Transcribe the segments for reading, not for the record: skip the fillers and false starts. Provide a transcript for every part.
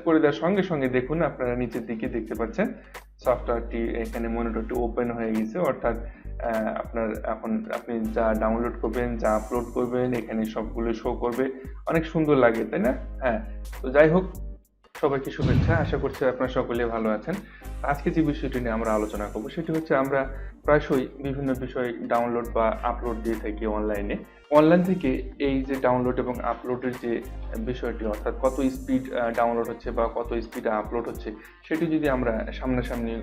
করে দেওয়ার সঙ্গে সঙ্গে দেখুন আপনারা নিচের দিকে দেখতে পাচ্ছেন সফটওয়্যারটি এখানে মনিটরটি ওপেন হয়ে গেছে, অর্থাৎ আপনার এখন আপনি যা ডাউনলোড করবেন, যা আপলোড করবেন এখানে সবগুলো শো করবে। অনেক সুন্দর লাগে, তাই না? হ্যাঁ, তো যাই হোক, সবাইকে শুভেচ্ছা। আশা করছি আপনারা সকলে ভালো আছেন। আজকে যে বিষয়টি নিয়ে আমরা আলোচনা করব সেটি হচ্ছে, আমরা প্রায়শই বিভিন্ন বিষয় ডাউনলোড বা আপলোড দিয়ে থাকি অনলাইন থেকে। এই যে ডাউনলোড এবং আপলোডের যে বিষয়টি, অর্থাৎ কত স্পিড ডাউনলোড হচ্ছে বা কত স্পিড আপলোড হচ্ছে, সেটি যদি আমরা সামনাসামনি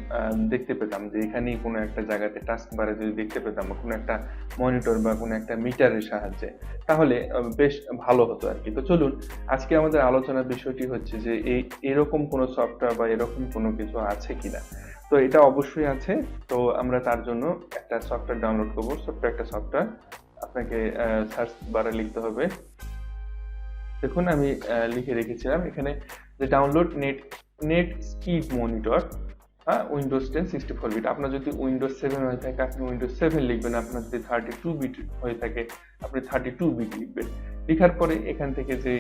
দেখতে পেতাম, যে এখানেই কোনো একটা জায়গাতে টাস্কবারে যদি দেখতে পেতাম, বা কোনো একটা মনিটর বা কোনো একটা মিটারের সাহায্যে, তাহলে বেশ ভালো হতো আর কি। তো চলুন, আজকে আমাদের আলোচনার বিষয়টি হচ্ছে যে এরকম কোনো সফটওয়্যার বা এরকম কোনো কিছু আছে কিনা। তো এটা অবশ্যই আছে। তো আমরা তার জন্য একটা সফটওয়্যার ডাউনলোড করবো। ছোট্ট একটা সফটওয়্যার, আপনাকে সার্চ বারে লিখতে হবে। দেখুন আমি লিখে রেখেছিলাম এখানে যে ডাউনলোড নেট স্পিড মনিটর, হ্যাঁ, উইন্ডোজ 10 64 বিট। আপনার যদি উইন্ডোজ 7 হয়ে থাকে আপনি উইন্ডোজ 7 লিখবেন, আপনার যদি 32 বিট হয়ে থাকে আপনি 32 বিট লিখবেন। লেখার পরে এখান থেকে যে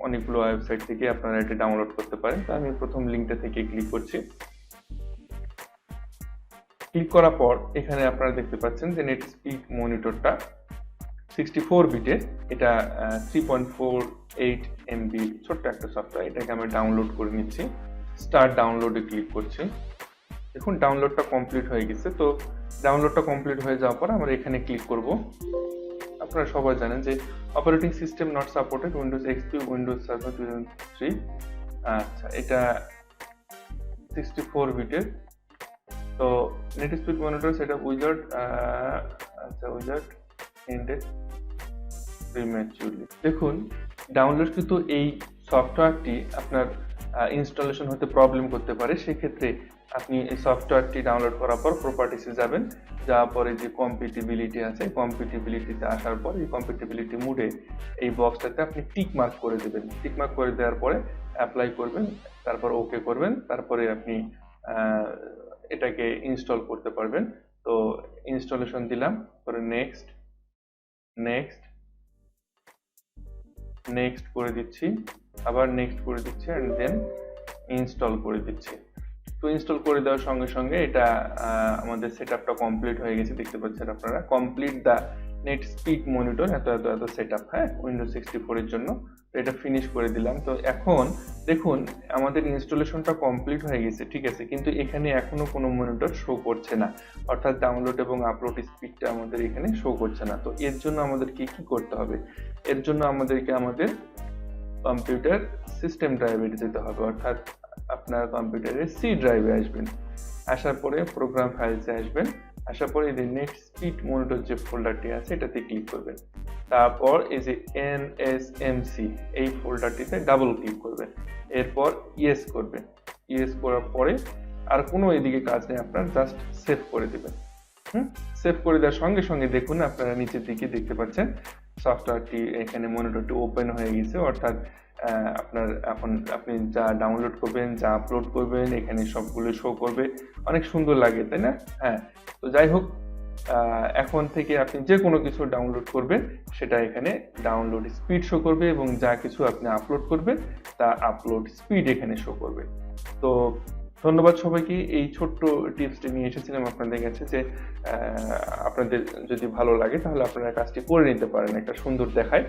অনেকগুলো ওয়েবসাইট থেকে আপনারা এটা ডাউনলোড করতে পারেন। তো আমি প্রথম লিঙ্কটা থেকে ক্লিক করছি। ক্লিক করার পর এখানে আপনারা দেখতে পাচ্ছেন যে নেট স্পিড মনিটরটা 64 বিটের, এটা 3.48 MB ছোট্ট একটা সফটওয়্যার। এটাকে আমি ডাউনলোড করে নিচ্ছি। স্টার্ট ডাউনলোডে ক্লিক করছি। দেখুন ডাউনলোডটা কমপ্লিট হয়ে গেছে। তো ডাউনলোডটা কমপ্লিট হয়ে যাওয়ার পর আমরা এখানে ক্লিক করব। আপনারা সবাই জানেন যে operating system not supported Windows XP, Windows server 2003। আচ্ছা, এটা 64 বিটের। তো নেট স্পিড মনিটর সেটা উইজার্ড, আচ্ছা উইজার্ড এন্ডেড প্রিম্যাচুরলি। দেখুন ডাউনলোড কিন্তু এই সফটওয়্যারটি আপনার ইনস্টলেশন হতে প্রবলেম করতে পারে। সেক্ষেত্রে আপনি এই সফটওয়্যারটি ডাউনলোড করার পর প্রপার্টিসে যাবেন, যাওয়ার পরে যে কম্পিটিবিলিটি আছে, কম্পিটিবিলিটিতে আসার পর এই কম্পিটিবিলিটি মোডে এই বক্সটাতে আপনি টিক মার্ক করে দেবেন। টিক মার্ক করে দেওয়ার পরে অ্যাপ্লাই করবেন, তারপর ওকে করবেন, তারপরে আপনি এটাকে ইনস্টল করতে পারবেন। তো ইনস্টলেশন দিলাম, পরে নেক্সট নেক্সট নেক্সট করে দিচ্ছি, আবার নেক্সট করে দিচ্ছি, এন্ড দেন ইনস্টল করে দিচ্ছি। তো ইনস্টল করে দেওয়ার সঙ্গে সঙ্গে এটা আমাদের সেটআপটা কমপ্লিট হয়ে গেছে। দেখতে পাচ্ছেন আপনারা, complete the net speed monitor, এত এত এত সেটআপ, হ্যাঁ, উইন্ডোজ 64 এর জন্য। তো এটা ফিনিশ করে দিলাম। তো এখন দেখুন আমাদের ইনস্টলেশনটা কমপ্লিট হয়ে গেছে, ঠিক আছে, কিন্তু এখানে এখনো কোনো মনিটর শো করছে না, অর্থাৎ ডাউনলোড এবং আপলোড স্পিডটা আমাদের এখানে শো করছে না। তো এর জন্য আমাদেরকে কি করতে হবে? এর জন্য আমাদেরকে আমাদের কম্পিউটার সিস্টেম ড্রাইভে যেতে হবে, অর্থাৎ আপনার কম্পিউটারের সি ড্রাইভে আসবেন। আসার পরে প্রোগ্রাম ফাইলসে আসবেন। আসার পরে এই যে নেট স্পিড মনিটর যে ফোল্ডারটি আছে এটাতে ক্লিক করবেন। তারপর এই যে NSMC এই ফোল্ডারটিতে ডাবল ক্লিক করবেন। এরপর ইয়েস করবেন। ইয়েস করার পরে আর কোনো এদিকে কাজ নেই, আপনার জাস্ট সেভ করে দেবেন। সেভ করে দেওয়ার সঙ্গে সঙ্গে দেখুন আপনারা নিচের দিকে দেখতে পাচ্ছেন সফটওয়্যারটি এখানে মনিটরটি ওপেন হয়ে গেছে, অর্থাৎ আপনার এখন আপনি যা ডাউনলোড করবেন, যা আপলোড করবেন এখানে সবগুলো শো করবে। অনেক সুন্দর লাগে, তাই না? হ্যাঁ, তো যাই হোক, এখন থেকে আপনি যে কোনো কিছু ডাউনলোড করবেন সেটা এখানে ডাউনলোড স্পিড শো করবে, এবং যা কিছু আপনি আপলোড করবেন তা আপলোড স্পিড এখানে শো করবে। তো ধন্যবাদ সবাইকে। এই ছোট্ট টিপসটি নিয়ে এসেছিলাম আপনাদের কাছে, যে আপনাদের যদি ভালো লাগে তাহলে আপনারা কাজটি করে নিতে পারেন, একটা সুন্দর দেখায়।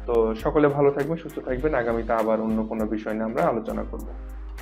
তো সকলে ভালো থাকবেন, সুস্থ থাকবেন। আগামীতে আবার অন্য কোনো বিষয় নিয়ে আমরা আলোচনা করব।